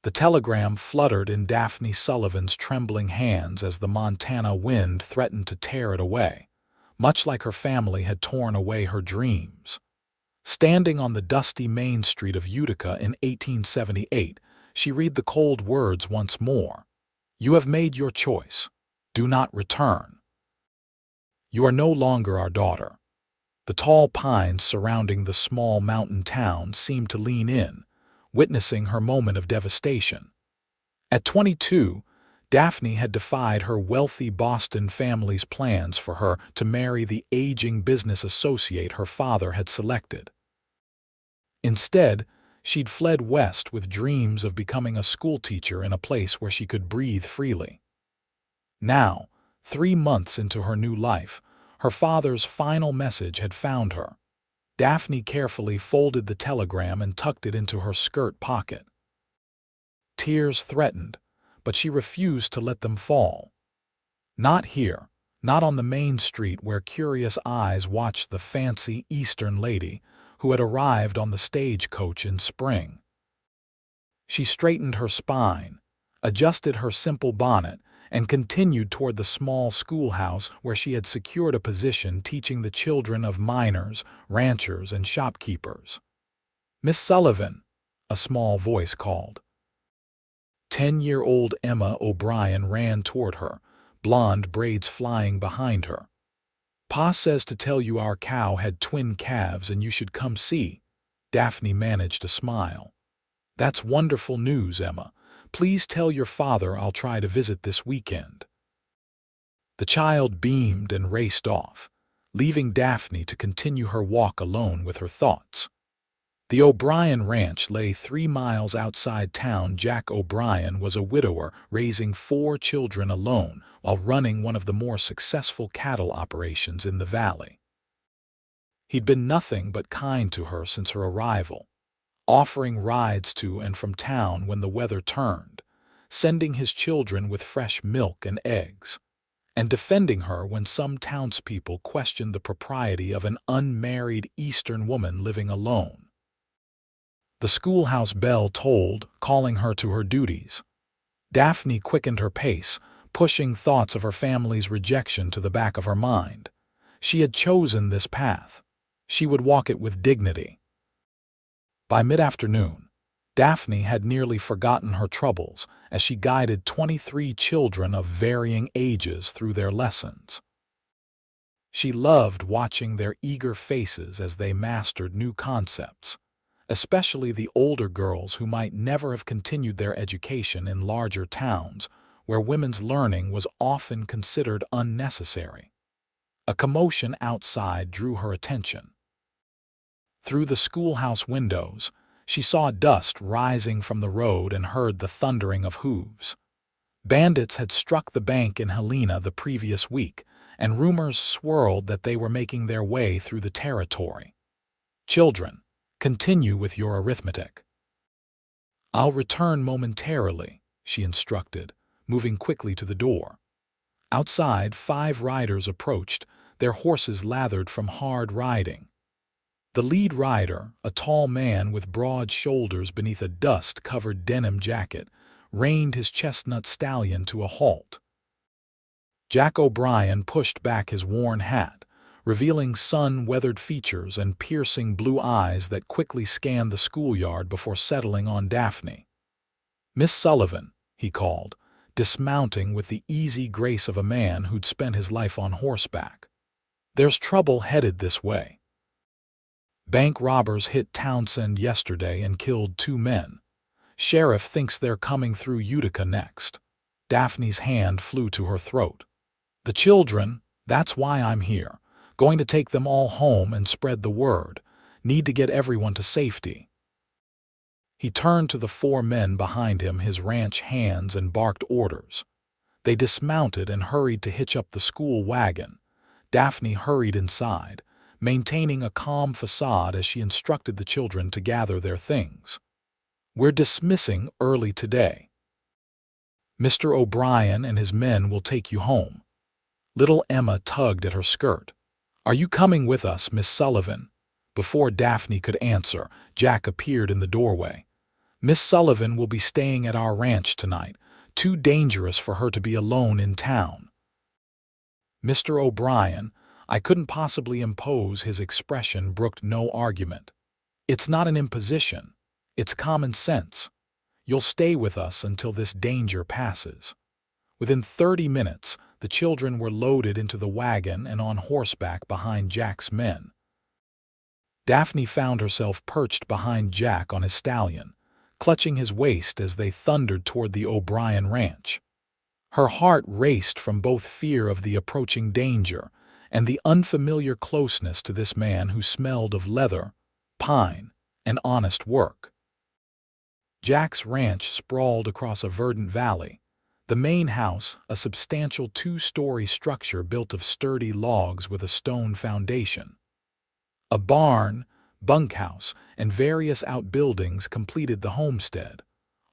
The telegram fluttered in Daphne Sullivan's trembling hands as the Montana wind threatened to tear it away, much like her family had torn away her dreams. Standing on the dusty main street of Utica in 1878, she read the cold words once more. "You have made your choice. Do not return. You are no longer our daughter." The tall pines surrounding the small mountain town seemed to lean in, witnessing her moment of devastation. At 22, Daphne had defied her wealthy Boston family's plans for her to marry the aging business associate her father had selected. Instead, she'd fled west with dreams of becoming a schoolteacher in a place where she could breathe freely. Now, 3 months into her new life, her father's final message had found her. Daphne carefully folded the telegram and tucked it into her skirt pocket. Tears threatened, but she refused to let them fall. Not here, not on the main street where curious eyes watched the fancy Eastern lady who had arrived on the stagecoach in spring. She straightened her spine, adjusted her simple bonnet, and continued toward the small schoolhouse where she had secured a position teaching the children of miners, ranchers, and shopkeepers. "Miss Sullivan," a small voice called. 10-year-old Emma O'Brien ran toward her, blonde braids flying behind her. "Pa says to tell you our cow had twin calves and you should come see." Daphne managed a smile. "That's wonderful news, Emma. Please tell your father I'll try to visit this weekend." The child beamed and raced off, leaving Daphne to continue her walk alone with her thoughts. The O'Brien Ranch lay 3 miles outside town. Jack O'Brien was a widower raising 4 children alone while running one of the more successful cattle operations in the valley. He'd been nothing but kind to her since her arrival, offering rides to and from town when the weather turned, sending his children with fresh milk and eggs, and defending her when some townspeople questioned the propriety of an unmarried Eastern woman living alone. The schoolhouse bell tolled, calling her to her duties. Daphne quickened her pace, pushing thoughts of her family's rejection to the back of her mind. She had chosen this path. She would walk it with dignity. By mid-afternoon, Daphne had nearly forgotten her troubles as she guided 23 children of varying ages through their lessons. She loved watching their eager faces as they mastered new concepts, especially the older girls who might never have continued their education in larger towns where women's learning was often considered unnecessary. A commotion outside drew her attention. Through the schoolhouse windows, she saw dust rising from the road and heard the thundering of hooves. Bandits had struck the bank in Helena the previous week, and rumors swirled that they were making their way through the territory. "Children, continue with your arithmetic." "I'll return momentarily," she instructed, moving quickly to the door. Outside, 5 riders approached, their horses lathered from hard riding. The lead rider, a tall man with broad shoulders beneath a dust-covered denim jacket, reined his chestnut stallion to a halt. Jack O'Brien pushed back his worn hat, revealing sun-weathered features and piercing blue eyes that quickly scanned the schoolyard before settling on Daphne. "Miss Sullivan," he called, dismounting with the easy grace of a man who'd spent his life on horseback. "There's trouble headed this way. Bank robbers hit Townsend yesterday and killed 2 men. Sheriff thinks they're coming through Utica next." Daphne's hand flew to her throat. "The children, that's why I'm here. Going to take them all home and spread the word. Need to get everyone to safety." He turned to the 4 men behind him, his ranch hands, and barked orders. They dismounted and hurried to hitch up the school wagon. Daphne hurried inside, maintaining a calm facade as she instructed the children to gather their things. "We're dismissing early today. Mr. O'Brien and his men will take you home." Little Emma tugged at her skirt. "Are you coming with us, Miss Sullivan?" Before Daphne could answer, Jack appeared in the doorway. Miss Sullivan will be staying at our ranch tonight. Too dangerous for her to be alone in town." Mr. O'Brien, I couldn't possibly impose. His expression brooked no argument. "It's not an imposition. It's common sense. You'll stay with us until this danger passes." Within 30 minutes, the children were loaded into the wagon and on horseback behind Jack's men. Daphne found herself perched behind Jack on his stallion, clutching his waist as they thundered toward the O'Brien ranch. Her heart raced from both fear of the approaching danger and the unfamiliar closeness to this man who smelled of leather, pine, and honest work. Jack's ranch sprawled across a verdant valley. The main house, a substantial 2-story structure built of sturdy logs with a stone foundation. A barn, bunkhouse, and various outbuildings completed the homestead,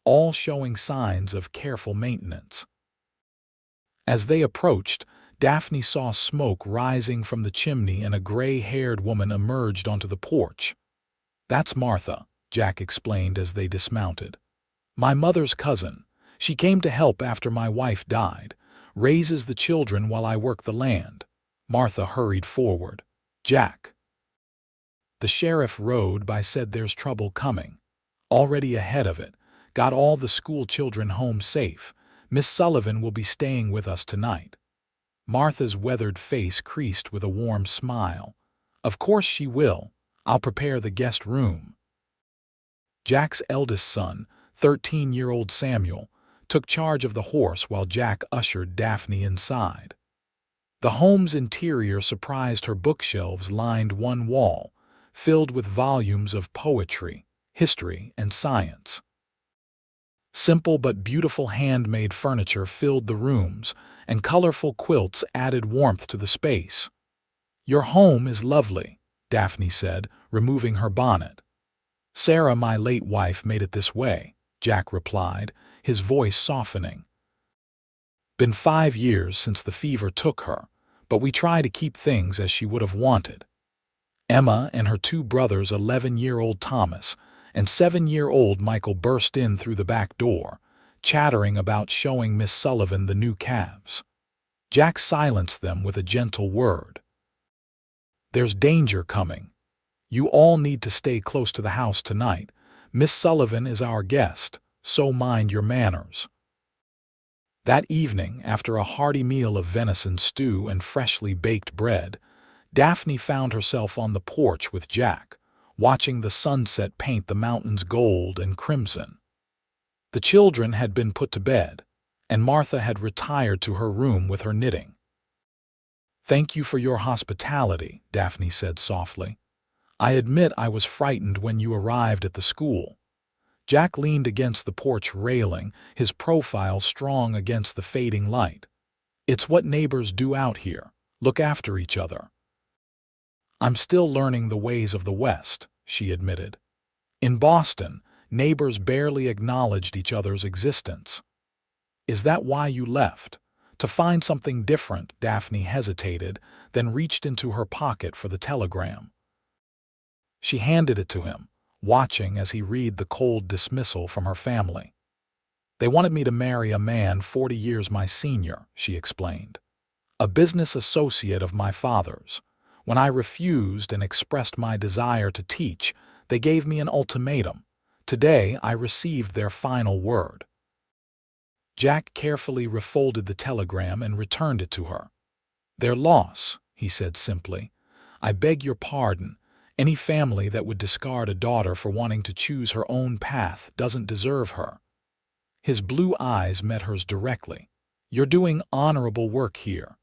all showing signs of careful maintenance. As they approached, Daphne saw smoke rising from the chimney and a gray-haired woman emerged onto the porch. "That's Martha," Jack explained as they dismounted. "My mother's cousin. She came to help after my wife died, raises the children while I work the land." Martha hurried forward. "Jack." The sheriff rode by, said there's trouble coming. Already ahead of it. Got all the school children home safe. Miss Sullivan will be staying with us tonight. Martha's weathered face creased with a warm smile. "Of course she will. I'll prepare the guest room." Jack's eldest son, 13-year-old Samuel, took charge of the horse while Jack ushered Daphne inside. The home's interior surprised her. Bookshelves lined one wall, filled with volumes of poetry, history, and science. Simple but beautiful handmade furniture filled the rooms, and colorful quilts added warmth to the space. "Your home is lovely," Daphne said, removing her bonnet. "Sarah, my late wife, made it this way," Jack replied, his voice softening. "Been 5 years since the fever took her, but we try to keep things as she would have wanted." Emma and her 2 brothers, 11-year-old Thomas and 7-year-old Michael, burst in through the back door, chattering about showing Miss Sullivan the new calves. Jack silenced them with a gentle word. "There's danger coming. You all need to stay close to the house tonight. Miss Sullivan is our guest, so mind your manners." That evening, after a hearty meal of venison stew and freshly baked bread, Daphne found herself on the porch with Jack, watching the sunset paint the mountains gold and crimson. The children had been put to bed, and Martha had retired to her room with her knitting. "Thank you for your hospitality," Daphne said softly. "I admit I was frightened when you arrived at the school." Jack leaned against the porch railing, his profile strong against the fading light. "It's what neighbors do out here, look after each other." "I'm still learning the ways of the West," she admitted. "In Boston, neighbors barely acknowledged each other's existence." "Is that why you left? To find something different?" Daphne hesitated, then reached into her pocket for the telegram. She handed it to him, watching as he read the cold dismissal from her family. "They wanted me to marry a man 40 years my senior," she explained. "A business associate of my father's. When I refused and expressed my desire to teach, they gave me an ultimatum. Today I received their final word." Jack carefully refolded the telegram and returned it to her. "Their loss," he said simply. "I beg your pardon. Any family that would discard a daughter for wanting to choose her own path doesn't deserve her." His blue eyes met hers directly. "You're doing honorable work here.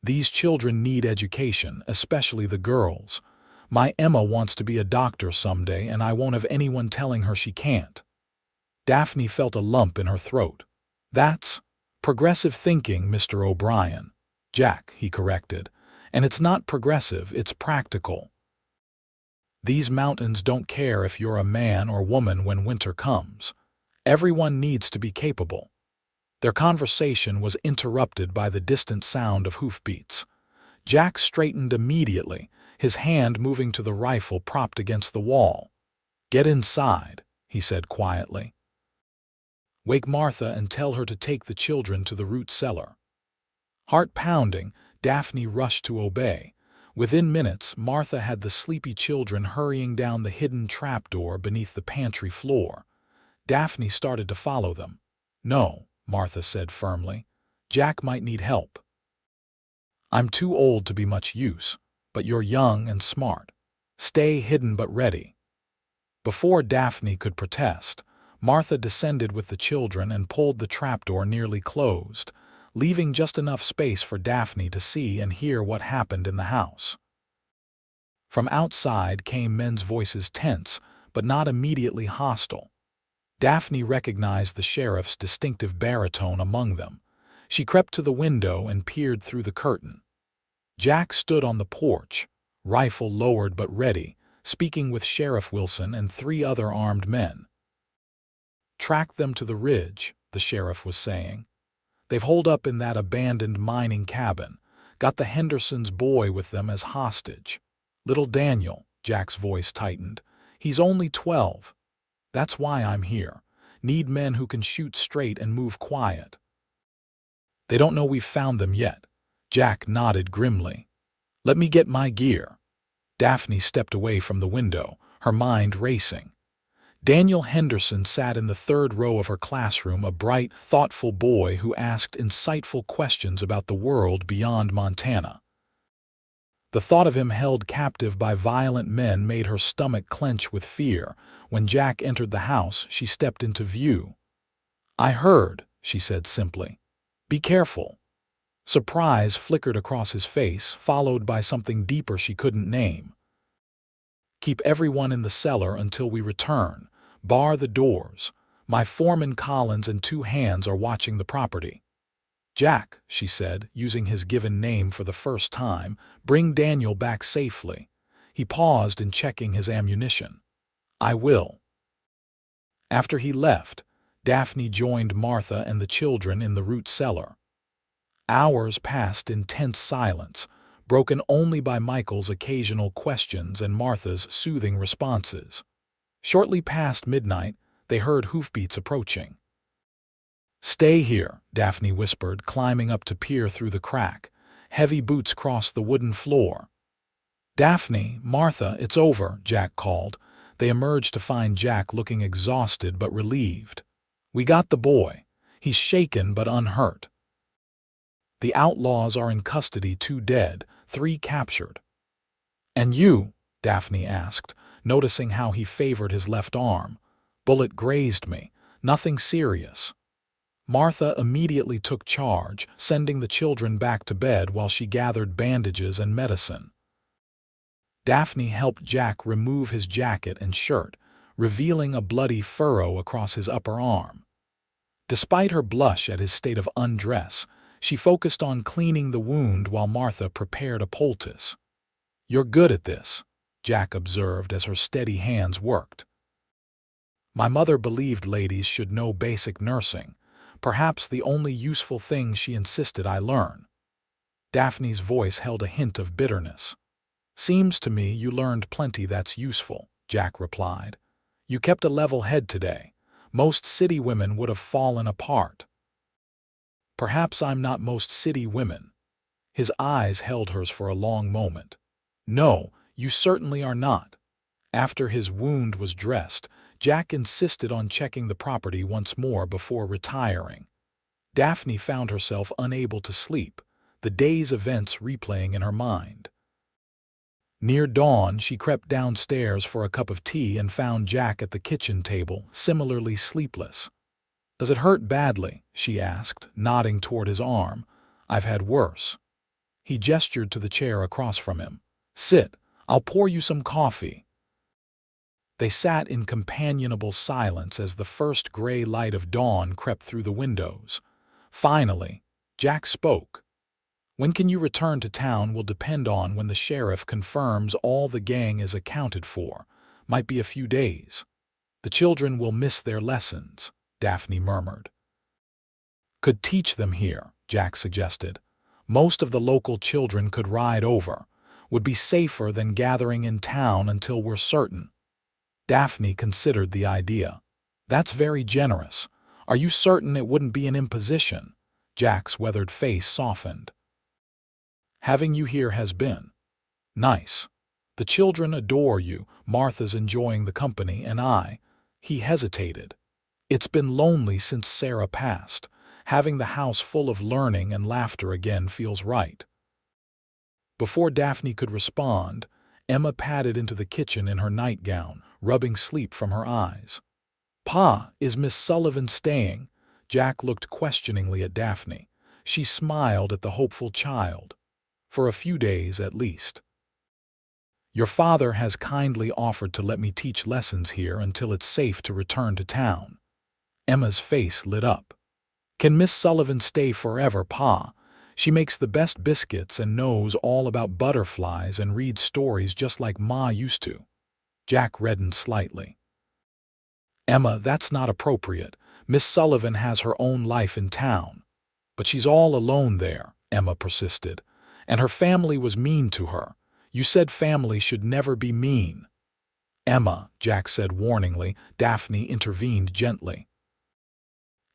These children need education, especially the girls. My Emma wants to be a doctor someday, and I won't have anyone telling her she can't." Daphne felt a lump in her throat. "That's progressive thinking, Mr. O'Brien." "Jack," he corrected. "And it's not progressive, it's practical. These mountains don't care if you're a man or woman when winter comes. Everyone needs to be capable." Their conversation was interrupted by the distant sound of hoofbeats. Jack straightened immediately, his hand moving to the rifle propped against the wall. "Get inside," he said quietly. "Wake Martha and tell her to take the children to the root cellar." Heart pounding, Daphne rushed to obey. Within minutes, Martha had the sleepy children hurrying down the hidden trapdoor beneath the pantry floor. Daphne started to follow them. "No," Martha said firmly. "Jack might need help. I'm too old to be much use, but you're young and smart. Stay hidden but ready." Before Daphne could protest, Martha descended with the children and pulled the trapdoor nearly closed, leaving just enough space for Daphne to see and hear what happened in the house. From outside came men's voices, tense, but not immediately hostile. Daphne recognized the sheriff's distinctive baritone among them. She crept to the window and peered through the curtain. Jack stood on the porch, rifle lowered but ready, speaking with Sheriff Wilson and 3 other armed men. "Track them to the ridge," the sheriff was saying. "They've holed up in that abandoned mining cabin. Got the Hendersons' boy with them as hostage. Little Daniel," Jack's voice tightened. "He's only 12. That's why I'm here. Need men who can shoot straight and move quiet." "They don't know we've found them yet." Jack nodded grimly. "Let me get my gear." Daphne stepped away from the window, her mind racing. Daniel Henderson sat in the 3rd row of her classroom, a bright, thoughtful boy who asked insightful questions about the world beyond Montana. The thought of him held captive by violent men made her stomach clench with fear. When Jack entered the house, she stepped into view. "I heard," she said simply. "Be careful." Surprise flickered across his face, followed by something deeper she couldn't name. "Keep everyone in the cellar until we return. Bar the doors. My foreman Collins and 2 hands are watching the property." "Jack," she said, using his given name for the first time, "bring Daniel back safely." He paused in checking his ammunition. "I will." After he left, Daphne joined Martha and the children in the root cellar. Hours passed in tense silence, broken only by Michael's occasional questions and Martha's soothing responses. Shortly past midnight, they heard hoofbeats approaching. "Stay here," Daphne whispered, climbing up to peer through the crack. Heavy boots crossed the wooden floor. "Daphne, Martha, it's over," Jack called. They emerged to find Jack looking exhausted but relieved. "We got the boy. He's shaken but unhurt. The outlaws are in custody, 2 dead, 3 captured." "And you?" Daphne asked, noticing how he favored his left arm. "Bullet grazed me. Nothing serious." Martha immediately took charge, sending the children back to bed while she gathered bandages and medicine. Daphne helped Jack remove his jacket and shirt, revealing a bloody furrow across his upper arm. Despite her blush at his state of undress, she focused on cleaning the wound while Martha prepared a poultice. "You're good at this," Jack observed as her steady hands worked. "My mother believed ladies should know basic nursing, perhaps the only useful thing she insisted I learn." Daphne's voice held a hint of bitterness. "Seems to me you learned plenty that's useful," Jack replied. "You kept a level head today. Most city women would have fallen apart." "Perhaps I'm not most city women." His eyes held hers for a long moment. "No, you certainly are not." After his wound was dressed, Jack insisted on checking the property once more before retiring. Daphne found herself unable to sleep, the day's events replaying in her mind. Near dawn, she crept downstairs for a cup of tea and found Jack at the kitchen table, similarly sleepless. "Does it hurt badly?" she asked, nodding toward his arm. "I've had worse." He gestured to the chair across from him. "Sit, I'll pour you some coffee." They sat in companionable silence as the first gray light of dawn crept through the windows. Finally, Jack spoke. "When can you return to town will depend on when the sheriff confirms all the gang is accounted for. Might be a few days. The children will miss their lessons," Daphne murmured. "Could teach them here," Jack suggested. "Most of the local children could ride over. Would be safer than gathering in town until we're certain." Daphne considered the idea. That's very generous. Are you certain it wouldn't be an imposition? Jack's weathered face softened. Having you here has been nice. The children adore you, Martha's enjoying the company, and he hesitated. It's been lonely since Sarah passed. Having the house full of learning and laughter again feels right. Before Daphne could respond, Emma padded into the kitchen in her nightgown, rubbing sleep from her eyes. "Pa, is Miss Sullivan staying?" Jack looked questioningly at Daphne. She smiled at the hopeful child. "For a few days, at least. Your father has kindly offered to let me teach lessons here until it's safe to return to town." Emma's face lit up. "Can Miss Sullivan stay forever, Pa? She makes the best biscuits and knows all about butterflies and reads stories just like Ma used to." Jack reddened slightly. "Emma, that's not appropriate. Miss Sullivan has her own life in town." "But she's all alone there," Emma persisted. "And her family was mean to her. You said family should never be mean." "Emma," Jack said warningly. Daphne intervened gently.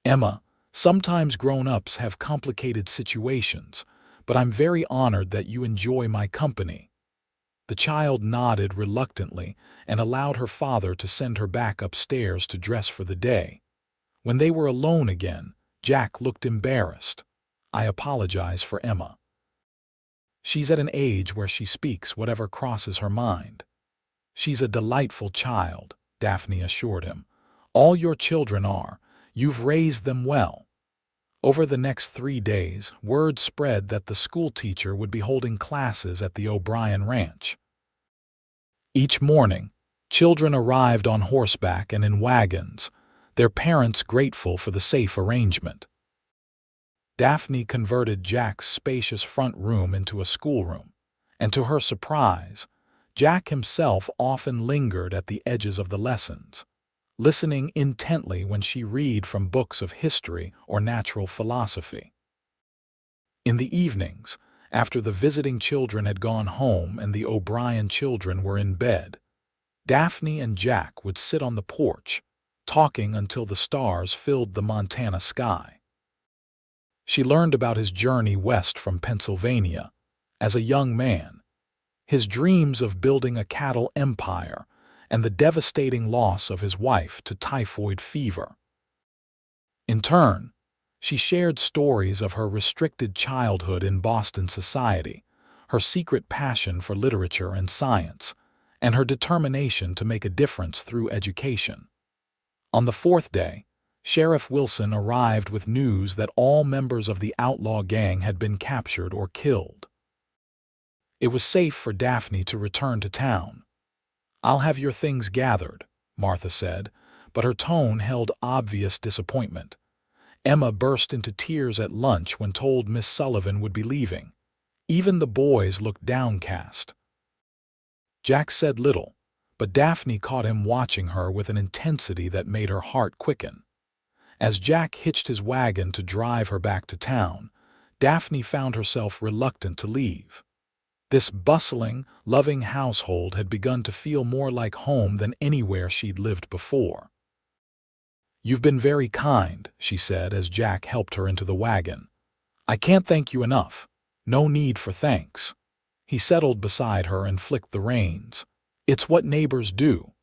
"Emma, sometimes grown-ups have complicated situations, but I'm very honored that you enjoy my company." The child nodded reluctantly and allowed her father to send her back upstairs to dress for the day. When they were alone again, Jack looked embarrassed. "I apologize for Emma. She's at an age where she speaks whatever crosses her mind." "She's a delightful child," Daphne assured him. "All your children are. You've raised them well." Over the next 3 days, word spread that the schoolteacher would be holding classes at the O'Brien ranch. Each morning, children arrived on horseback and in wagons, their parents grateful for the safe arrangement. Daphne converted Jack's spacious front room into a schoolroom, and to her surprise, Jack himself often lingered at the edges of the lessons, listening intently when she read from books of history or natural philosophy. In the evenings, after the visiting children had gone home and the O'Brien children were in bed, Daphne and Jack would sit on the porch, talking until the stars filled the Montana sky. She learned about his journey west from Pennsylvania. As a young man, his dreams of building a cattle empire, and the devastating loss of his wife to typhoid fever. In turn, she shared stories of her restricted childhood in Boston society, her secret passion for literature and science, and her determination to make a difference through education. On the 4th day, Sheriff Wilson arrived with news that all members of the outlaw gang had been captured or killed. It was safe for Daphne to return to town. "I'll have your things gathered," Martha said, but her tone held obvious disappointment. Emma burst into tears at lunch when told Miss Sullivan would be leaving. Even the boys looked downcast. Jack said little, but Daphne caught him watching her with an intensity that made her heart quicken. As Jack hitched his wagon to drive her back to town, Daphne found herself reluctant to leave. This bustling, loving household had begun to feel more like home than anywhere she'd lived before. "You've been very kind," she said as Jack helped her into the wagon. "I can't thank you enough." "No need for thanks." He settled beside her and flicked the reins. "It's what neighbors do."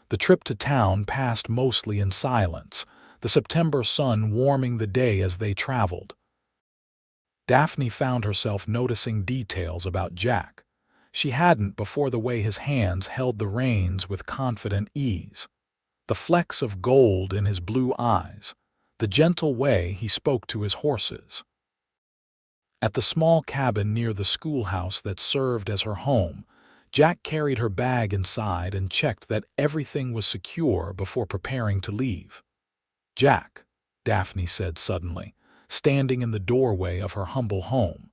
The trip to town passed mostly in silence, the September sun warming the day as they traveled. Daphne found herself noticing details about Jack she hadn't before: the way his hands held the reins with confident ease, the flecks of gold in his blue eyes, the gentle way he spoke to his horses. At the small cabin near the schoolhouse that served as her home, Jack carried her bag inside and checked that everything was secure before preparing to leave. "Jack," Daphne said suddenly, standing in the doorway of her humble home,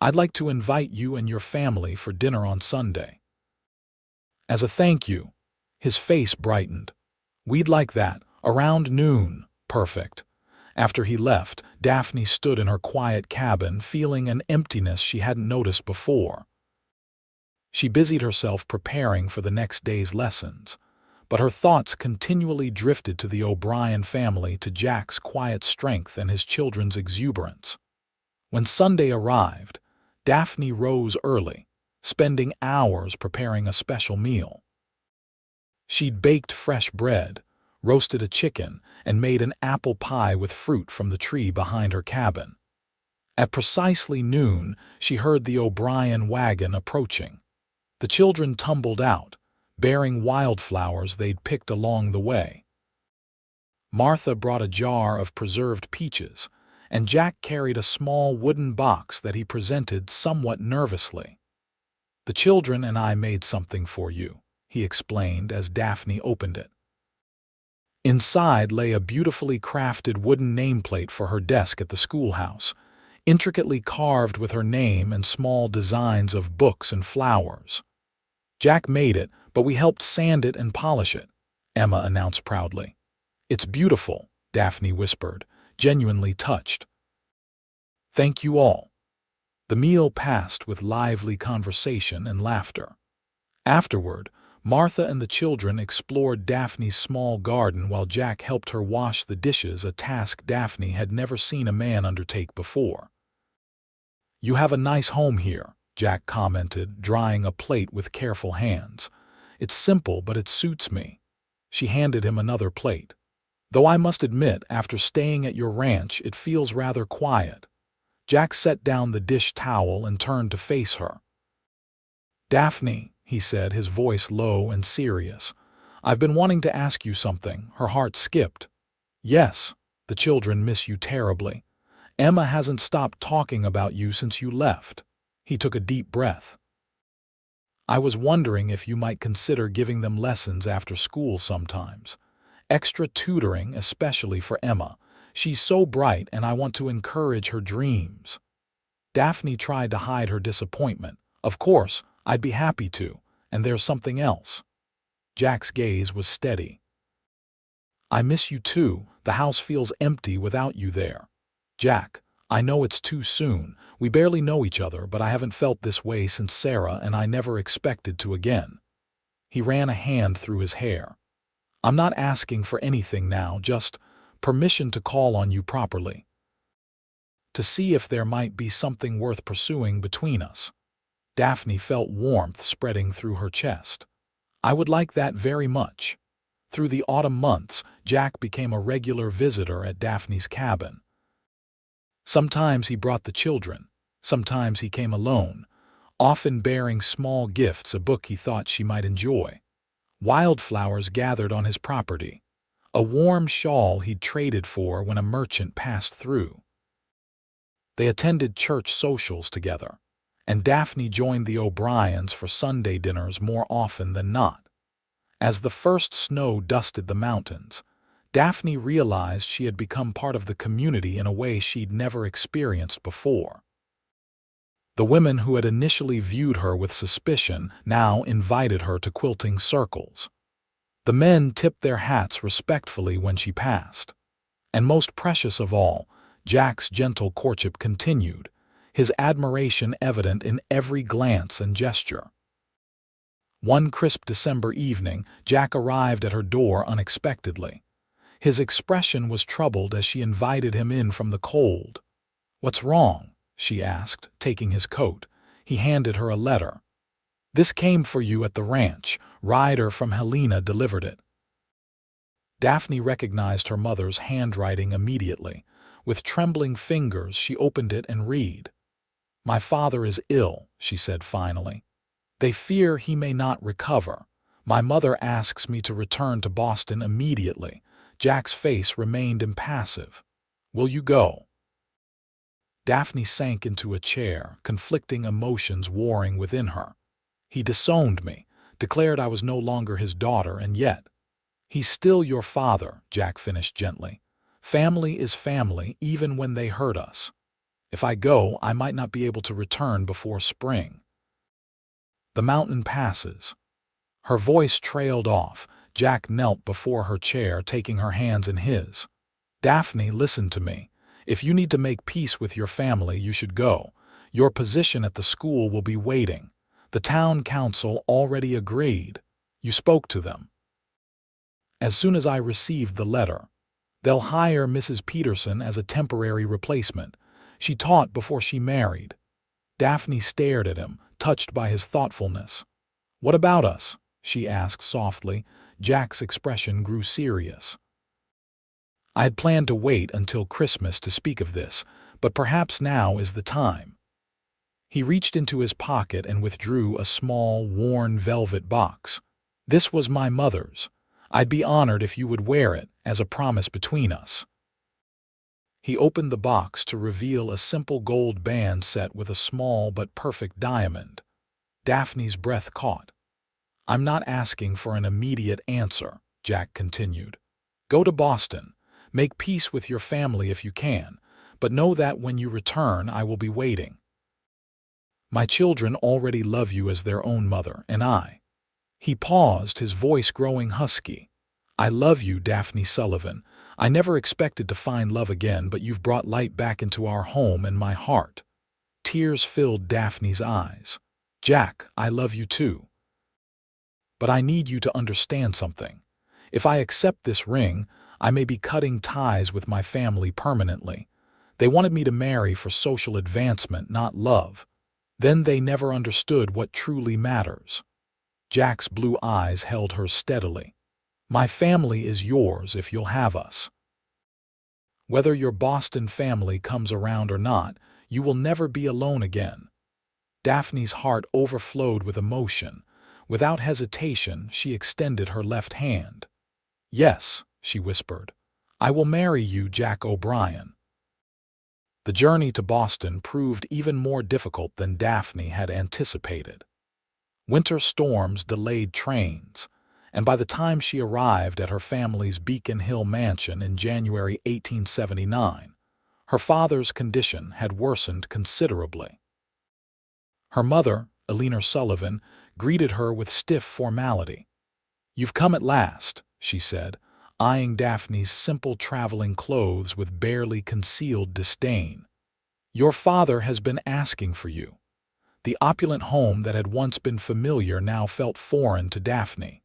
"I'd like to invite you and your family for dinner on Sunday." "As a thank you." His face brightened. "We'd like that, around noon." "Perfect." After he left, Daphne stood in her quiet cabin, feeling an emptiness she hadn't noticed before. She busied herself preparing for the next day's lessons, but her thoughts continually drifted to the O'Brien family, to Jack's quiet strength and his children's exuberance. When Sunday arrived, Daphne rose early, spending hours preparing a special meal. She'd baked fresh bread, roasted a chicken, and made an apple pie with fruit from the tree behind her cabin. At precisely noon, she heard the O'Brien wagon approaching. The children tumbled out, bearing wildflowers they'd picked along the way. Martha brought a jar of preserved peaches, and Jack carried a small wooden box that he presented somewhat nervously. "The children and I made something for you," he explained as Daphne opened it. Inside lay a beautifully crafted wooden nameplate for her desk at the schoolhouse, intricately carved with her name and small designs of books and flowers. "Jack made it, but we helped sand it and polish it," Emma announced proudly. "It's beautiful," Daphne whispered, genuinely touched. "Thank you all." The meal passed with lively conversation and laughter. Afterward, Martha and the children explored Daphne's small garden while Jack helped her wash the dishes, a task Daphne had never seen a man undertake before. "You have a nice home here," Jack commented, drying a plate with careful hands. "It's simple, but it suits me." She handed him another plate. "Though I must admit, after staying at your ranch, it feels rather quiet." Jack set down the dish towel and turned to face her. "Daphne," he said, his voice low and serious, "I've been wanting to ask you something." Her heart skipped. "Yes, the children miss you terribly. Emma hasn't stopped talking about you since you left." He took a deep breath. "I was wondering if you might consider giving them lessons after school sometimes. Extra tutoring, especially for Emma. She's so bright and I want to encourage her dreams." Daphne tried to hide her disappointment. "Of course, I'd be happy to, and there's something else." Jack's gaze was steady. "I miss you too. The house feels empty without you there." "Jack, I know it's too soon. We barely know each other, but I haven't felt this way since Sarah, and I never expected to again." He ran a hand through his hair. "I'm not asking for anything now, just permission to call on you properly. To see if there might be something worth pursuing between us." Daphne felt warmth spreading through her chest. "I would like that very much." Through the autumn months, Jack became a regular visitor at Daphne's cabin. Sometimes he brought the children, sometimes he came alone, often bearing small gifts, a book he thought she might enjoy. Wildflowers gathered on his property, a warm shawl he'd traded for when a merchant passed through. They attended church socials together, and Daphne joined the O'Briens for Sunday dinners more often than not. As the first snow dusted the mountains, Daphne realized she had become part of the community in a way she'd never experienced before. The women who had initially viewed her with suspicion now invited her to quilting circles. The men tipped their hats respectfully when she passed. And most precious of all, Jack's gentle courtship continued, his admiration evident in every glance and gesture. One crisp December evening, Jack arrived at her door unexpectedly. His expression was troubled as she invited him in from the cold. "What's wrong?" she asked, taking his coat. He handed her a letter. "This came for you at the ranch. Ryder from Helena delivered it." Daphne recognized her mother's handwriting immediately. With trembling fingers, she opened it and read. "My father is ill," she said finally. "They fear he may not recover. My mother asks me to return to Boston immediately." Jack's face remained impassive. "Will you go?" Daphne sank into a chair, conflicting emotions warring within her. "He disowned me, declared I was no longer his daughter, and yet—" "He's still your father," Jack finished gently. "Family is family, even when they hurt us. If I go, I might not be able to return before spring." "The mountain passes." Her voice trailed off. Jack knelt before her chair, taking her hands in his. "Daphne, listen to me. If you need to make peace with your family, you should go. Your position at the school will be waiting. The town council already agreed. You spoke to them." as soon as I received the letter. They'll hire Mrs. Peterson as a temporary replacement. She taught before she married." Daphne stared at him, touched by his thoughtfulness. "What about us?" she asked softly. Jack's expression grew serious. "I had planned to wait until Christmas to speak of this, but perhaps now is the time." He reached into his pocket and withdrew a small, worn velvet box. "This was my mother's. I'd be honored if you would wear it as a promise between us." He opened the box to reveal a simple gold band set with a small but perfect diamond. Daphne's breath caught. "I'm not asking for an immediate answer," Jack continued. "Go to Boston. Make peace with your family if you can, but know that when you return I will be waiting. My children already love you as their own mother, and I—" He paused, his voice growing husky. "I love you, Daphne Sullivan. I never expected to find love again, but you've brought light back into our home and my heart." Tears filled Daphne's eyes. "Jack, I love you too. But I need you to understand something. If I accept this ring, I may be cutting ties with my family permanently. They wanted me to marry for social advancement, not love. Then they never understood what truly matters." Jack's blue eyes held hers steadily. "My family is yours if you'll have us. Whether your Boston family comes around or not, you will never be alone again." Daphne's heart overflowed with emotion. Without hesitation, she extended her left hand. "Yes," she whispered. "I will marry you, Jack O'Brien." The journey to Boston proved even more difficult than Daphne had anticipated. Winter storms delayed trains, and by the time she arrived at her family's Beacon Hill mansion in January 1879, her father's condition had worsened considerably. Her mother, Daphne Sullivan, greeted her with stiff formality. "You've come at last," she said, eyeing Daphne's simple traveling clothes with barely concealed disdain. "Your father has been asking for you." The opulent home that had once been familiar now felt foreign to Daphne.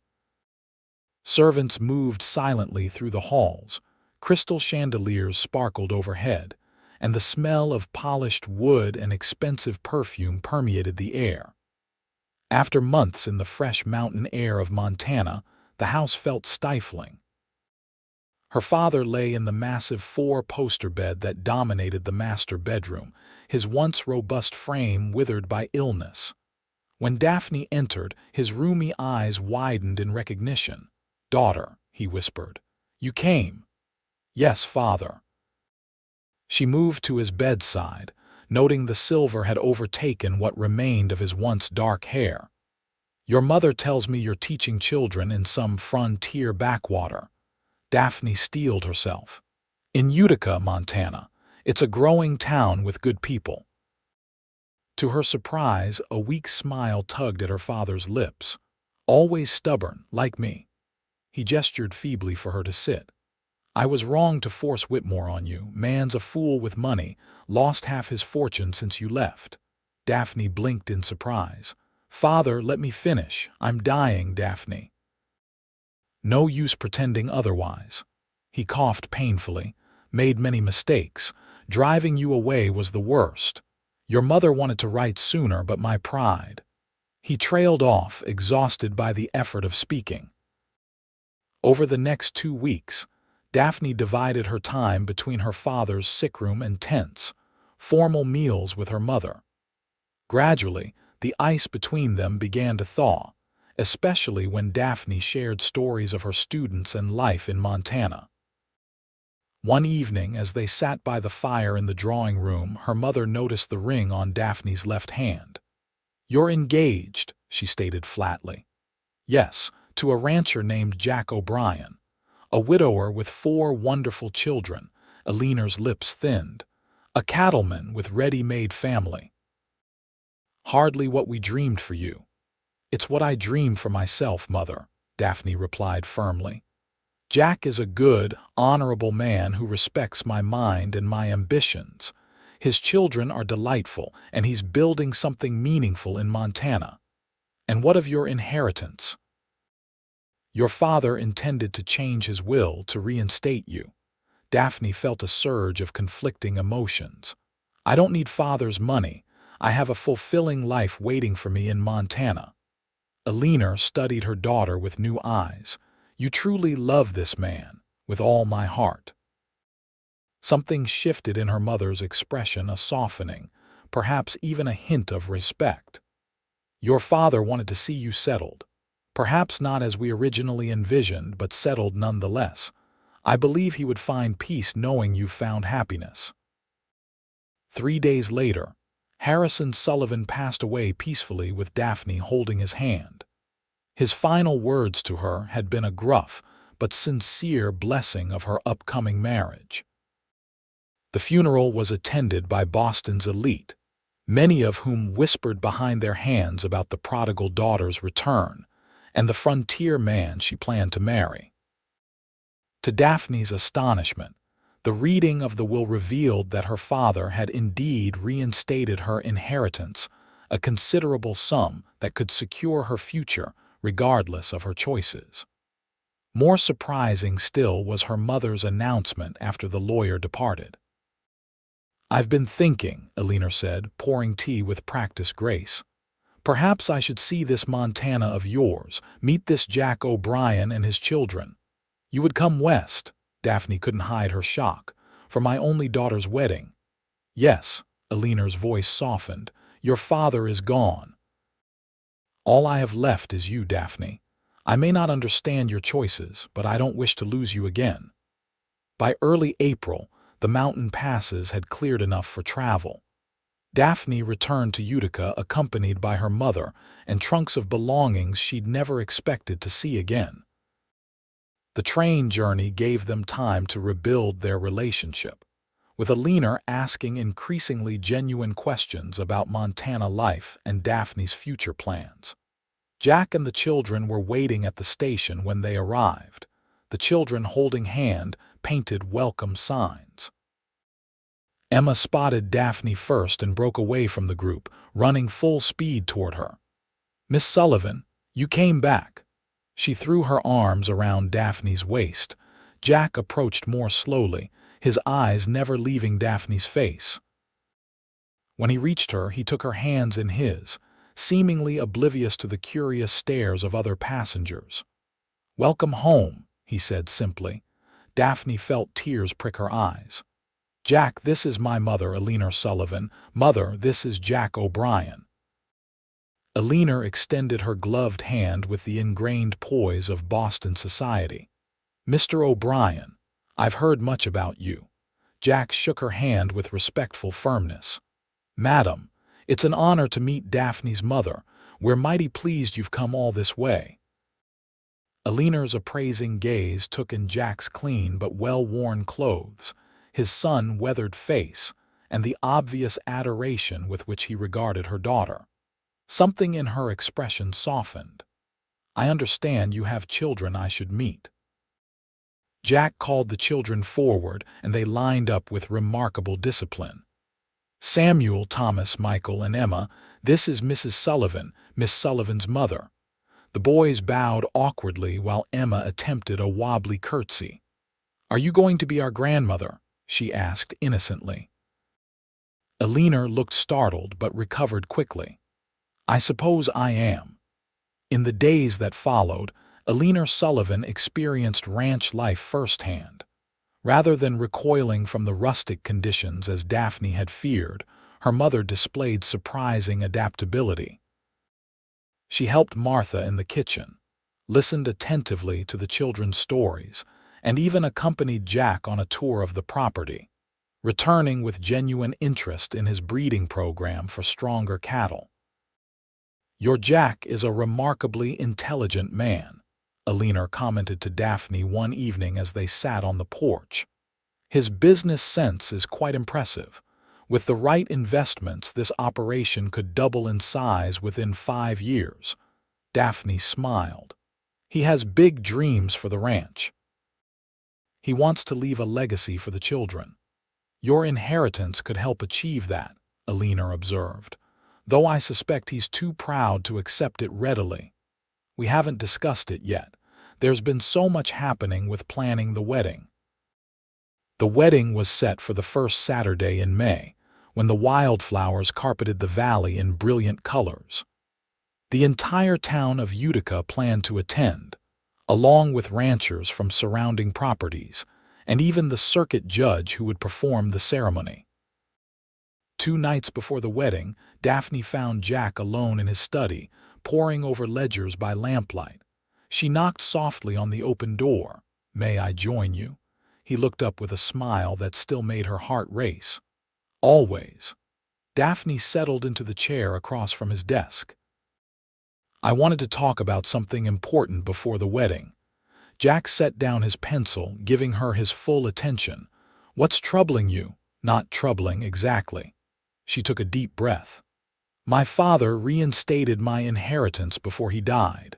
Servants moved silently through the halls, crystal chandeliers sparkled overhead, and the smell of polished wood and expensive perfume permeated the air. After months in the fresh mountain air of Montana, the house felt stifling. Her father lay in the massive four-poster bed that dominated the master bedroom, his once robust frame withered by illness. When Daphne entered, his rheumy eyes widened in recognition. "Daughter," he whispered, "you came." "Yes, father." She moved to his bedside, noting the silver had overtaken what remained of his once dark hair. "Your mother tells me you're teaching children in some frontier backwater." Daphne steeled herself. "In Utica, Montana. It's a growing town with good people." To her surprise, a weak smile tugged at her father's lips. "Always stubborn, like me." He gestured feebly for her to sit. "I was wrong to force Whitmore on you. Man's a fool with money, lost half his fortune since you left." Daphne blinked in surprise. "Father, let me finish. I'm dying, Daphne." "No use pretending otherwise." He coughed painfully. "Made many mistakes. Driving you away was the worst. Your mother wanted to write sooner, but my pride." He trailed off, exhausted by the effort of speaking. Over the next 2 weeks, Daphne divided her time between her father's sickroom and tense, formal meals with her mother. Gradually, the ice between them began to thaw, especially when Daphne shared stories of her students and life in Montana. One evening, as they sat by the fire in the drawing room, her mother noticed the ring on Daphne's left hand. "You're engaged," she stated flatly. "Yes, to a rancher named Jack O'Brien. A widower with 4 wonderful children," Eleanor's lips thinned. "A cattleman with ready-made family." "Hardly what we dreamed for you." "It's what I dreamed for myself, Mother," Daphne replied firmly. "Jack is a good, honorable man who respects my mind and my ambitions. His children are delightful, and he's building something meaningful in Montana. And what of your inheritance?" Your father intended to change his will to reinstate you. Daphne felt a surge of conflicting emotions. I don't need father's money. I have a fulfilling life waiting for me in Montana. Eleanor studied her daughter with new eyes. You truly love this man, with all my heart. Something shifted in her mother's expression, a softening, perhaps even a hint of respect. Your father wanted to see you settled. Perhaps not as we originally envisioned, but settled nonetheless. I believe he would find peace knowing you found happiness. 3 days later, Harrison Sullivan passed away peacefully with Daphne holding his hand. His final words to her had been a gruff but sincere blessing of her upcoming marriage. The funeral was attended by Boston's elite, many of whom whispered behind their hands about the prodigal daughter's return and the frontier man she planned to marry. To Daphne's astonishment, the reading of the will revealed that her father had indeed reinstated her inheritance, a considerable sum that could secure her future regardless of her choices. More surprising still was her mother's announcement after the lawyer departed. I've been thinking, Eleanor said, pouring tea with practiced grace. Perhaps I should see this Montana of yours, meet this Jack O'Brien and his children. You would come west, Daphne couldn't hide her shock, for my only daughter's wedding. Yes, Eleanor's voice softened, your father is gone. All I have left is you, Daphne. I may not understand your choices, but I don't wish to lose you again. By early April, the mountain passes had cleared enough for travel. Daphne returned to Utica accompanied by her mother and trunks of belongings she'd never expected to see again. The train journey gave them time to rebuild their relationship, with Eleanor asking increasingly genuine questions about Montana life and Daphne's future plans. Jack and the children were waiting at the station when they arrived, the children holding hand-painted welcome signs. Emma spotted Daphne first and broke away from the group, running full speed toward her. Miss Sullivan, you came back. She threw her arms around Daphne's waist. Jack approached more slowly, his eyes never leaving Daphne's face. When he reached her, he took her hands in his, seemingly oblivious to the curious stares of other passengers. Welcome home, he said simply. Daphne felt tears prick her eyes. Jack, this is my mother, Eleanor Sullivan. Mother, this is Jack O'Brien. Eleanor extended her gloved hand with the ingrained poise of Boston society. Mr. O'Brien, I've heard much about you. Jack shook her hand with respectful firmness. Madam, it's an honor to meet Daphne's mother. We're mighty pleased you've come all this way. Eleanor's appraising gaze took in Jack's clean but well-worn clothes, his sun-weathered face, and the obvious adoration with which he regarded her daughter. Something in her expression softened. I understand you have children I should meet. Jack called the children forward, and they lined up with remarkable discipline. Samuel, Thomas, Michael, and Emma, this is Mrs. Sullivan, Miss Sullivan's mother. The boys bowed awkwardly while Emma attempted a wobbly curtsy. Are you going to be our grandmother? She asked innocently. Eleanor looked startled but recovered quickly. I suppose I am. In the days that followed, Eleanor Sullivan experienced ranch life firsthand. Rather than recoiling from the rustic conditions as Daphne had feared, her mother displayed surprising adaptability. She helped Martha in the kitchen, listened attentively to the children's stories, and even accompanied Jack on a tour of the property, returning with genuine interest in his breeding program for stronger cattle. Your Jack is a remarkably intelligent man, Eleanor commented to Daphne one evening as they sat on the porch. His business sense is quite impressive. With the right investments, this operation could double in size within 5 years. Daphne smiled. He has big dreams for the ranch. He wants to leave a legacy for the children. Your inheritance could help achieve that, Eleanor observed, though I suspect he's too proud to accept it readily. We haven't discussed it yet. There's been so much happening with planning the wedding. The wedding was set for the first Saturday in May, when the wildflowers carpeted the valley in brilliant colors. The entire town of Utica planned to attend, along with ranchers from surrounding properties, and even the circuit judge who would perform the ceremony. 2 nights before the wedding, Daphne found Jack alone in his study, poring over ledgers by lamplight. She knocked softly on the open door. "May I join you?" He looked up with a smile that still made her heart race. "Always." Daphne settled into the chair across from his desk. "I wanted to talk about something important before the wedding." Jack set down his pencil, giving her his full attention. "What's troubling you?" "Not troubling exactly." She took a deep breath. "My father reinstated my inheritance before he died.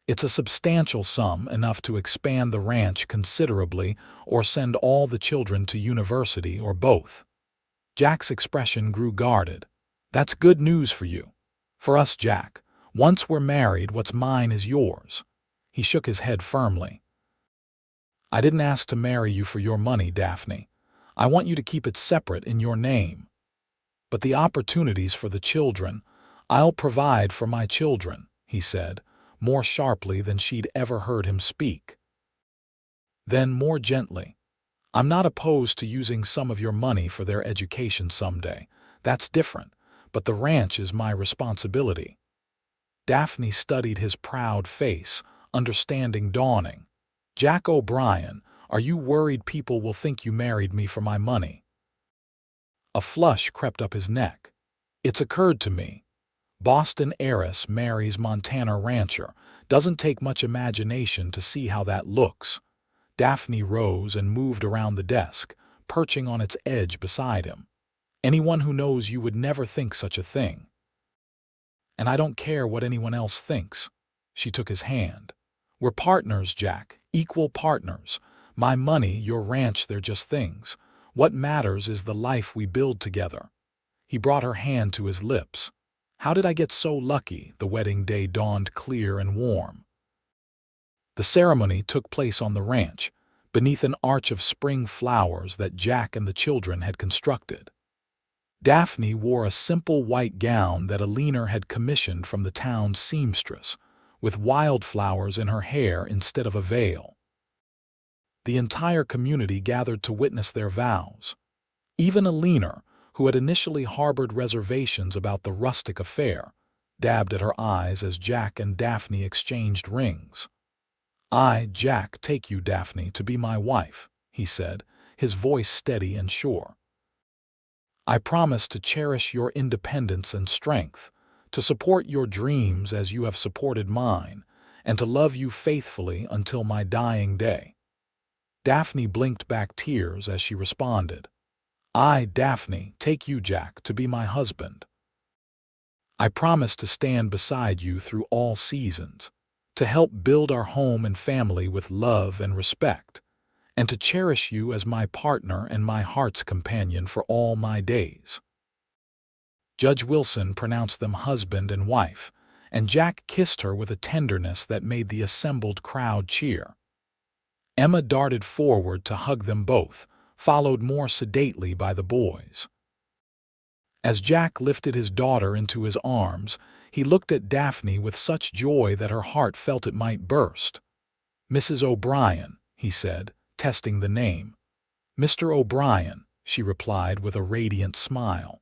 It's a substantial sum, enough to expand the ranch considerably or send all the children to university or both." Jack's expression grew guarded. "That's good news for you." "For us, Jack. Once we're married, what's mine is yours." He shook his head firmly. "I didn't ask to marry you for your money, Daphne. I want you to keep it separate in your name. But the opportunities for the children, I'll provide for my children," he said, more sharply than she'd ever heard him speak. Then, more gently, "I'm not opposed to using some of your money for their education someday. That's different, but the ranch is my responsibility." Daphne studied his proud face, understanding dawning. "Jack O'Brien, are you worried people will think you married me for my money?" A flush crept up his neck. "It's occurred to me. Boston heiress marries Montana rancher. Doesn't take much imagination to see how that looks." Daphne rose and moved around the desk, perching on its edge beside him. "Anyone who knows you would never think such a thing. And I don't care what anyone else thinks." She took his hand. "We're partners, Jack, equal partners. My money, your ranch, they're just things. What matters is the life we build together." He brought her hand to his lips. "How did I get so lucky?" The wedding day dawned clear and warm. The ceremony took place on the ranch, beneath an arch of spring flowers that Jack and the children had constructed. Daphne wore a simple white gown that Alina had commissioned from the town's seamstress, with wildflowers in her hair instead of a veil. The entire community gathered to witness their vows. Even Alina, who had initially harbored reservations about the rustic affair, dabbed at her eyes as Jack and Daphne exchanged rings. "I, Jack, take you, Daphne, to be my wife," he said, his voice steady and sure. "I promise to cherish your independence and strength, to support your dreams as you have supported mine, and to love you faithfully until my dying day." Daphne blinked back tears as she responded. "I, Daphne, take you, Jack, to be my husband. I promise to stand beside you through all seasons, to help build our home and family with love and respect, and to cherish you as my partner and my heart's companion for all my days." Judge Wilson pronounced them husband and wife, and Jack kissed her with a tenderness that made the assembled crowd cheer. Emma darted forward to hug them both, followed more sedately by the boys. As Jack lifted his daughter into his arms, he looked at Daphne with such joy that her heart felt it might burst. "Mrs. O'Brien," he said, testing the name. "Mr. O'Brien," she replied with a radiant smile.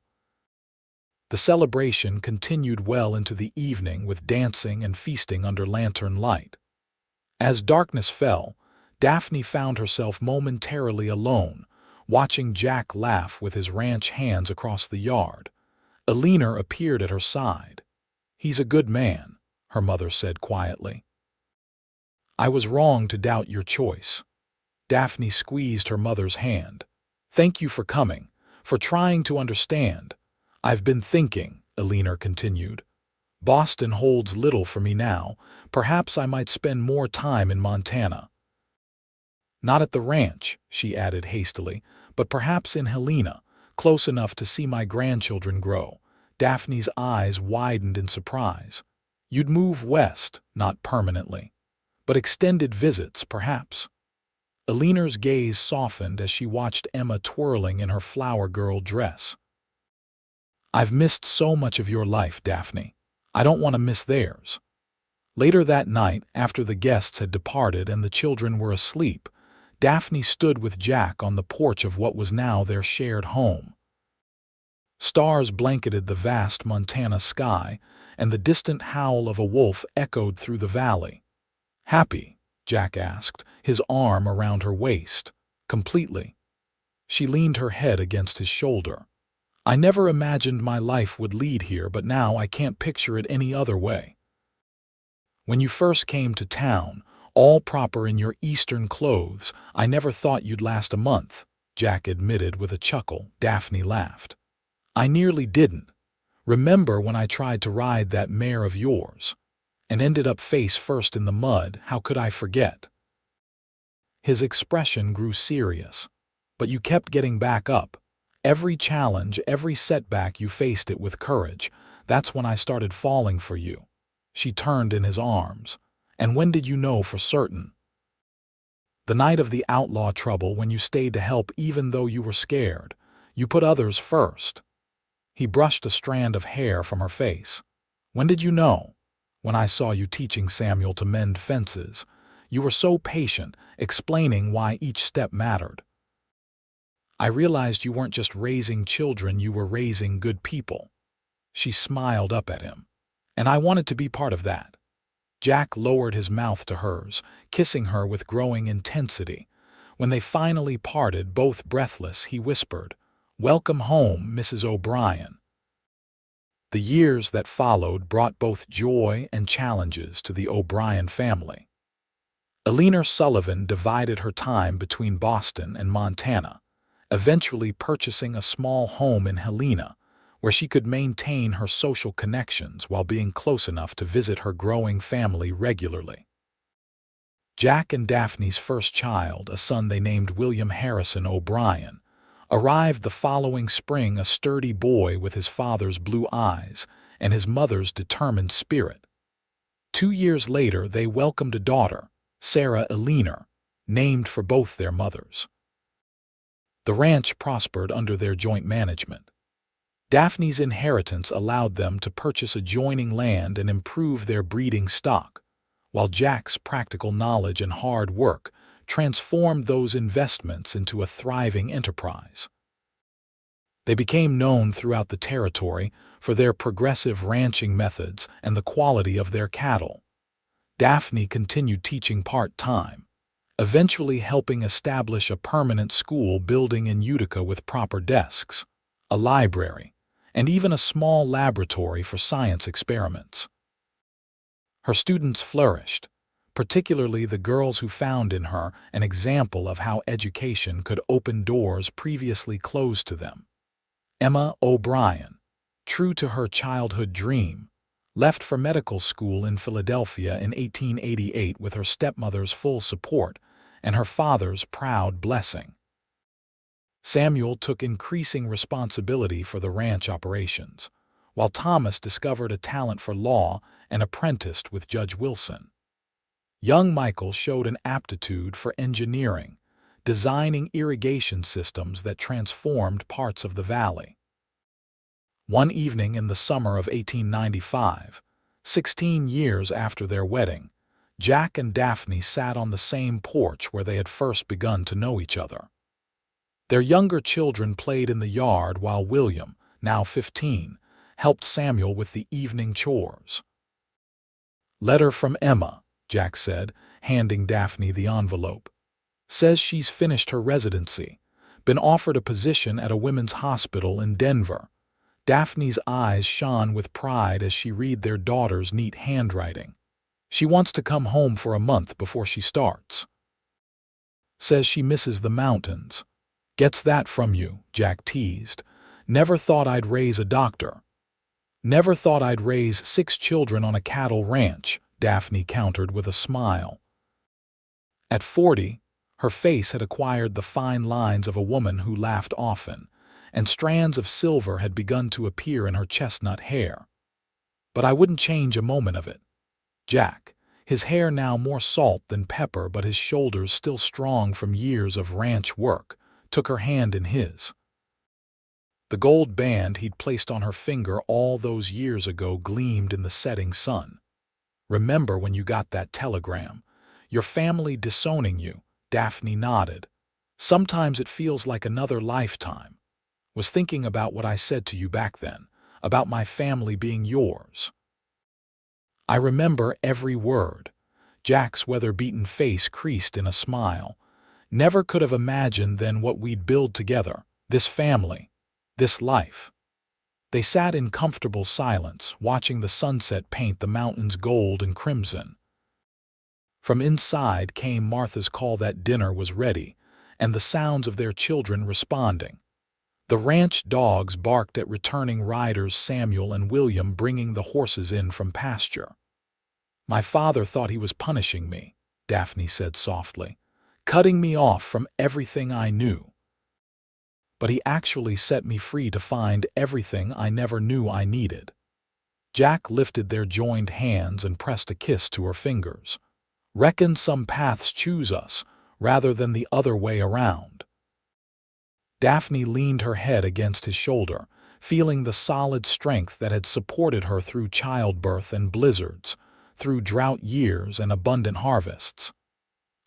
The celebration continued well into the evening with dancing and feasting under lantern light. As darkness fell, Daphne found herself momentarily alone, watching Jack laugh with his ranch hands across the yard. Alina appeared at her side. "He's a good man," her mother said quietly. "I was wrong to doubt your choice." Daphne squeezed her mother's hand. "Thank you for coming, for trying to understand. I've been thinking," Alina continued. "Boston holds little for me now. Perhaps I might spend more time in Montana. Not at the ranch," she added hastily, "but perhaps in Helena, close enough to see my grandchildren grow." Daphne's eyes widened in surprise. "You'd move west, not permanently." but extended visits, perhaps. Eleanor's gaze softened as she watched Emma twirling in her flower girl dress. "I've missed so much of your life, Daphne. I don't want to miss theirs." Later that night, after the guests had departed and the children were asleep, Daphne stood with Jack on the porch of what was now their shared home. Stars blanketed the vast Montana sky, and the distant howl of a wolf echoed through the valley. "Happy?" Jack asked, his arm around her waist. "Completely." She leaned her head against his shoulder. "I never imagined my life would lead here, but now I can't picture it any other way." "When you first came to town, all proper in your Eastern clothes, I never thought you'd last a month," Jack admitted with a chuckle. Daphne laughed. "I nearly didn't. Remember when I tried to ride that mare of yours? And ended up face first in the mud, how could I forget?" His expression grew serious. "But you kept getting back up. Every challenge, every setback, you faced it with courage. That's when I started falling for you." She turned in his arms. "And when did you know for certain?" "The night of the outlaw trouble, when you stayed to help even though you were scared. You put others first." He brushed a strand of hair from her face. "When did you know?" "When I saw you teaching Samuel to mend fences. You were so patient, explaining why each step mattered. I realized you weren't just raising children, you were raising good people." She smiled up at him. "And I wanted to be part of that." Jack lowered his mouth to hers, kissing her with growing intensity. When they finally parted, both breathless, he whispered, "Welcome home, Mrs. O'Brien." The years that followed brought both joy and challenges to the O'Brien family. Daphne Sullivan divided her time between Boston and Montana, eventually purchasing a small home in Helena, where she could maintain her social connections while being close enough to visit her growing family regularly. Jack and Daphne's first child, a son they named William Harrison O'Brien, arrived the following spring, a sturdy boy with his father's blue eyes and his mother's determined spirit. 2 years later, they welcomed a daughter, Sarah Eleanor, named for both their mothers. The ranch prospered under their joint management. Daphne's inheritance allowed them to purchase adjoining land and improve their breeding stock, while Jack's practical knowledge and hard work transformed those investments into a thriving enterprise. They became known throughout the territory for their progressive ranching methods and the quality of their cattle. Daphne continued teaching part-time, eventually helping establish a permanent school building in Utica with proper desks, a library, and even a small laboratory for science experiments. Her students flourished, particularly the girls who found in her an example of how education could open doors previously closed to them. Emma O'Brien, true to her childhood dream, left for medical school in Philadelphia in 1888 with her stepmother's full support and her father's proud blessing. Samuel took increasing responsibility for the ranch operations, while Thomas discovered a talent for law and apprenticed with Judge Wilson. Young Michael showed an aptitude for engineering, designing irrigation systems that transformed parts of the valley. One evening in the summer of 1895, 16 years after their wedding, Jack and Daphne sat on the same porch where they had first begun to know each other. Their younger children played in the yard while William, now 15, helped Samuel with the evening chores. "Letter from Emma," Jack said, handing Daphne the envelope. "Says she's finished her residency, been offered a position at a women's hospital in Denver." Daphne's eyes shone with pride as she read their daughter's neat handwriting. "She wants to come home for a month before she starts. Says she misses the mountains." "Gets that from you," Jack teased. "Never thought I'd raise a doctor." "Never thought I'd raise 6 children on a cattle ranch," Daphne countered with a smile. At 40, her face had acquired the fine lines of a woman who laughed often, and strands of silver had begun to appear in her chestnut hair. "But I wouldn't change a moment of it." Jack, his hair now more salt than pepper but his shoulders still strong from years of ranch work, took her hand in his. The gold band he'd placed on her finger all those years ago gleamed in the setting sun. "Remember when you got that telegram? Your family disowning you," Daphne nodded. "Sometimes it feels like another lifetime. Was thinking about what I said to you back then, about my family being yours." I remember every word. Jack's weather-beaten face creased in a smile. "Never could have imagined then what we'd build together, this family, this life." They sat in comfortable silence, watching the sunset paint the mountains gold and crimson. From inside came Martha's call that dinner was ready, and the sounds of their children responding. The ranch dogs barked at returning riders Samuel and William bringing the horses in from pasture. "My father thought he was punishing me," Daphne said softly, "cutting me off from everything I knew. But he actually set me free to find everything I never knew I needed." Jack lifted their joined hands and pressed a kiss to her fingers. "Reckon some paths choose us, rather than the other way around." Daphne leaned her head against his shoulder, feeling the solid strength that had supported her through childbirth and blizzards, through drought years and abundant harvests.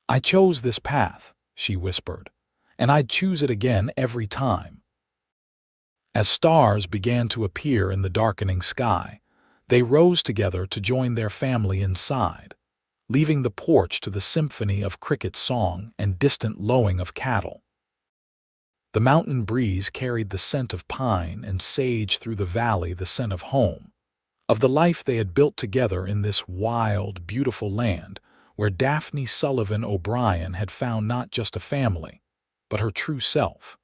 "I chose this path," she whispered, "and I'd choose it again every time." As stars began to appear in the darkening sky, they rose together to join their family inside, leaving the porch to the symphony of cricket song and distant lowing of cattle. The mountain breeze carried the scent of pine and sage through the valley, the scent of home, of the life they had built together in this wild, beautiful land where Daphne Sullivan O'Brien had found not just a family, but her true self.